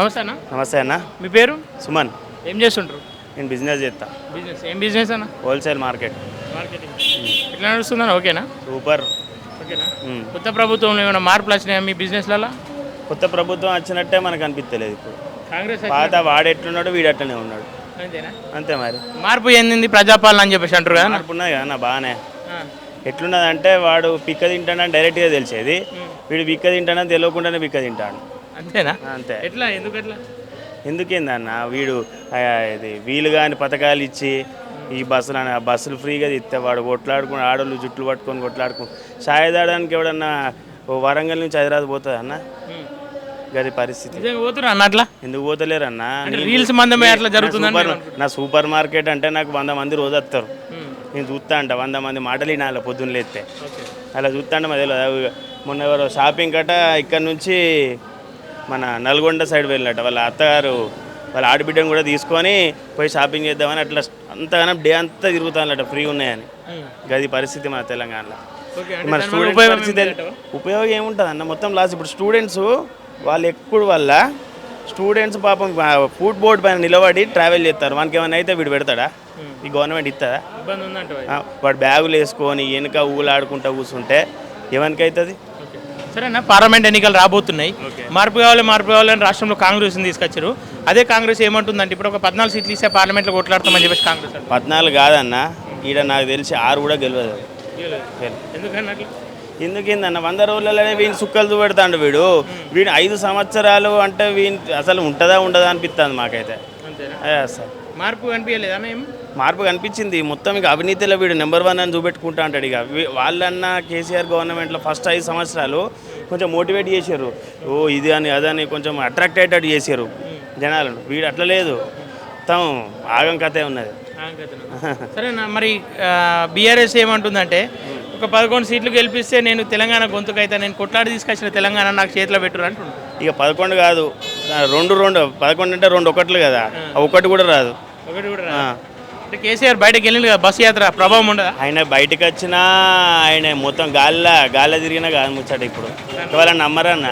నమస్తే అన్న. నమస్తే అన్న. మీ పేరు? సుమన్. ఏం చేస్తుంటారు? నేను బిజినెస్ చేస్తా. బిజినెస్ ఏం బిజినెస్ అన్న? Wholesale market. మార్కెటింగ్. ఎట్లా నడుస్తుందన్న? ఓకేనా? సూపర్. ఓకేనా? కొత్త ప్రభుత్వంలో ఏమైనా మార్పులు వచ్చినాయా మీ బిజినెస్లలో? కొత్త ప్రభుత్వం వచ్చినట్టే మనకు అనిపించలేదు ఇప్పుడు. కాంగ్రెస్ పాత వాడెట్లున్నాడు వీడు అట్లనే ఉన్నాడు. అంతేనా? అంతే మరి. మార్పు ఏంది ప్రజాపాలన అని చెప్పేసి అంటారు కదా. మార్పు ఉన్నది కదా బాగానే. ఎట్లున్నదంటే వాడు పిక్క తింటాడని డైరెక్ట్గా తెలిసేది, వీడు పిక్క తింటాడని తెలియకుండానే పిక్క తింటాడు. అంతేనా? అంతే. ఎట్లా? ఎందుకు ఎట్లా? ఎందుకేందన్న వీడు ఇది వీలు కాని పథకాలు ఇచ్చి ఈ బస్సులు ఫ్రీగా ఇస్తే వాడు కొట్లాడుకుని ఆడోళ్ళు జుట్లు పట్టుకొని కొట్లాడుకుని సాయదాడానికి ఎవడన్నా వరంగల్ నుంచి హైదరాబాద్ పోతుంది అన్న. గది పరిస్థితి. పోతున్నా అన్న అట్లా? ఎందుకు పోతలేరు అన్న? రీల్స్ మందమే అట్లా జరుగుతుంది. నా సూపర్ మార్కెట్ అంటే నాకు 100 మంది రోజు వస్తారు. నేను చూస్తా అంట 100 మంది మాటలు వినాలి పొద్దున్న లేస్తే. అలా చూస్తా అంటే మధ్యలో మొన్న ఎవరో షాపింగ్ కట్ట ఇక్కడ నుంచి మన నల్గొండ సైడ్ వెళ్ళినట్ట వాళ్ళ అత్తగారు వాళ్ళ ఆడబిడ్డను కూడా తీసుకొని పోయి షాపింగ్ చేద్దామని అట్లా అంతగానో డే అంతా తిరుగుతానట ఫ్రీగా ఉన్నాయని. గది పరిస్థితి మన తెలంగాణలో. మన స్టూడెంట్స్ పరిస్థితి ఉపయోగం ఏముంటుంది అన్న? మొత్తం లాస్. ఇప్పుడు స్టూడెంట్స్ వాళ్ళు ఎక్కువ వల్ల స్టూడెంట్స్ పాపం ఫుడ్ బోర్డ్ పైన నిలబడి ట్రావెల్ చేస్తారు. మనకి ఏమైనా అయితే వీడు పెడతాడా? ఈ గవర్నమెంట్ ఇస్తుందా? వాడు బ్యాగులు వేసుకొని వెనుక ఊలాడుకుంటూ కూర్చుంటే ఎవరికైతుంది? సరేనా, పార్లమెంట్ ఎన్నికలు రాబోతున్నాయి. మార్పు కావాలని రాష్ట్రంలో కాంగ్రెస్ని తీసుకొచ్చారు. అదే కాంగ్రెస్ ఏమంటుందంటే ఇప్పుడు ఒక 14 సీట్లు ఇస్తే పార్లమెంట్లో కొట్లాడతామని చెప్పేసి కాంగ్రెస్ 14 కాదన్న, ఈడ నాకు తెలిసి 6 కూడా గెలవదు. ఎందుకేందన్న 100 రోజులలోనే వీని సుక్కలు చూపెడతాడు వీడు. 5 సంవత్సరాలు అంటే వీని అసలు ఉంటుందా ఉండదా అనిపిస్తుంది మాకైతే. సార్ మార్పు కనిపించలేదా? మార్పు కనిపించింది. మొత్తం ఇక అవినీతిలో వీడు నెంబర్ 1 అని చూపెట్టుకుంటా అంటాడు. ఇక వాళ్ళన్నా కేసీఆర్ గవర్నమెంట్లో ఫస్ట్ 5 సంవత్సరాలు కొంచెం మోటివేట్ చేశారు. ఇది అని అదని కొంచెం అట్రాక్ట్ అయ్యేటట్టు చేశారు జనాలను. వీడు అట్లా లేదు, మొత్తం ఆగం కథే ఉన్నది. సరేనా, మరి బీఆర్ఎస్ ఏమంటుందంటే ఒక 11 సీట్లు గెలిపిస్తే నేను తెలంగాణ గొంతుకైతే నేను కొట్లాడి తీసుకొచ్చిన తెలంగాణ నాకు చేతిలో పెట్టురు అంటున్నాను. ఇక 11 కాదు, 2 11 అంటే 2 ఒకట్లు కదా, ఒకటి కూడా రాదు. అంటే కేసీఆర్ బయటకు వెళ్ళింది కదా, బస్ యాత్ర ప్రభావం ఉండదా? ఆయన బయటకు వచ్చినా ఆయన మొత్తం గాల్లో తిరిగినా కాదు ముచ్చట. ఇప్పుడు వాళ్ళని నమ్మరన్న.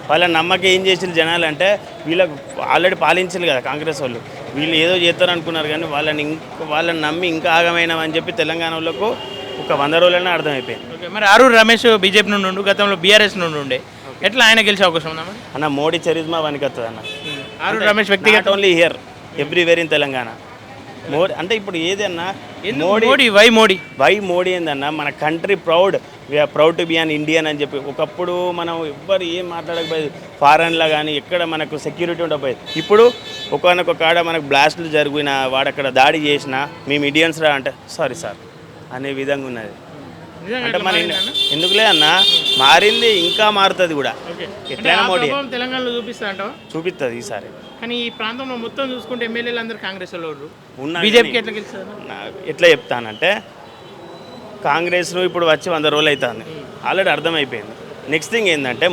వాళ్ళని నమ్మక ఏం చేసిన జనాలు అంటే వీళ్ళకి ఆల్రెడీ పాలించారు కదా కాంగ్రెస్ వాళ్ళు. వీళ్ళు ఏదో చేస్తారు అనుకున్నారు కానీ వాళ్ళని నమ్మి ఇంకా ఆగమైనామని చెప్పి తెలంగాణ వాళ్ళకు ఒక 100 రోజులనే అర్థమైపోయింది. ఓకే, మరి ఆరూరు రమేష్ బీజేపీ నుండి ఉండు, గతంలో బీఆర్ఎస్ నుండి ఉండే, ఎట్లా ఆయన గెలిచే అవకాశం ఉందా అన్న? మోడీ చరిజ్మా వనికొస్తుంది అన్న. ఆరూరు రమేష్ వ్యక్తిగత only here everywhere in Telangana. Modi అంటే ఇప్పుడు ఏదన్నా వై మోడీ ఏందన్నా, మన country proud, we are proud to be an Indian అని చెప్పి. ఒకప్పుడు మనం ఎవ్వరు ఏం మాట్లాడకపోయేది, ఫారెన్లో కానీ ఎక్కడ మనకు సెక్యూరిటీ ఉండకపోయేది. ఇప్పుడు ఒకనొక కాడ మనకు బ్లాస్టులు జరిగిన వాడక్కడ దాడి చేసినా మేము ఇండియన్స్ రా అంటే సారీ సార్ అనే విధంగా ఉన్నది. అంటే మన ఎందుకులే అన్న, మారింది ఇంకా మారుతుంది కూడా. ఎట్లయినా మోడీ తెలంగాణలో చూపిస్తుంది ఈసారి. కానీ ఈ ప్రాంతంలో మొత్తం చూసుకుంటే ఎమ్మెల్యేలు అందరూ కాంగ్రెస్ వాళ్ళు ఉన్నారు. బీజేపీకి ఎట్లా గెలుస్తారు? ఎట్లా చెప్తానంటే కాంగ్రెస్ ఇప్పుడు వచ్చి 100 రోజులు అవుతుంది, ఆల్రెడీ అర్థమైపోయింది. నెక్స్ట్ థింగ్ ఏంటంటే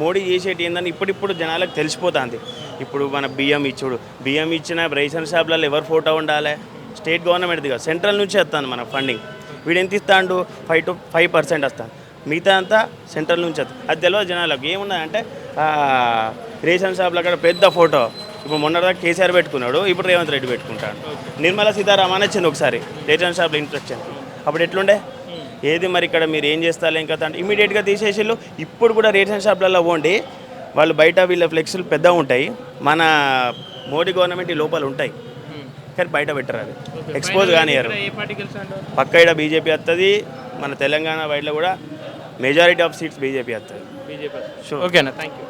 మోడీ చేసేటి ఏంటంటే ఇప్పుడిప్పుడు జనాలకు తెలిసిపోతుంది. ఇప్పుడు మన బియ్యం ఇచ్చిన రేషన్ షాప్లలో ఎవరు ఫోటో ఉండాలి? స్టేట్ గవర్నమెంట్ది కాదు, సెంట్రల్ నుంచి వస్తాను మన ఫండింగ్. వీడు ఎంత ఇస్తాడు? 5% వస్తాను, మిగతా అంతా సెంట్రల్ నుంచి వస్తాను. అది తెలియదు జనాలకు. ఏమున్నదంటే రేషన్ షాప్లో అక్కడ పెద్ద ఫోటో, ఇప్పుడు మొన్నటిదాకా కేసీఆర్ పెట్టుకున్నాడు, ఇప్పుడు రేవంత్ రెడ్డి పెట్టుకుంటాడు. నిర్మలా సీతారామన్ వచ్చింది ఒకసారి రేషన్ షాప్లో ఇంట్రెస్ట్, అప్పుడు ఎట్లుండే ఏది మరి ఇక్కడ మీరు ఏం చేస్తారు ఇంకా అంటే ఇమీడియట్గా తీసేసిళ్ళు. ఇప్పుడు కూడా రేషన్ షాప్లలో పోండి, వాళ్ళు బయట వీళ్ళ ఫ్లెక్స్లు పెద్దగా ఉంటాయి, మన మోడీ గవర్నమెంట్ లోపల ఉంటాయి కానీ బయట పెట్టరు. అది ఎక్స్పోజ్ కానియరు. పక్క ఇక్కడ బీజేపీ వస్తుంది, మన తెలంగాణ బయటలో కూడా మెజారిటీ ఆఫ్ సీట్స్ బీజేపీ వస్తుంది. ఓకేనా, థ్యాంక్ యూ.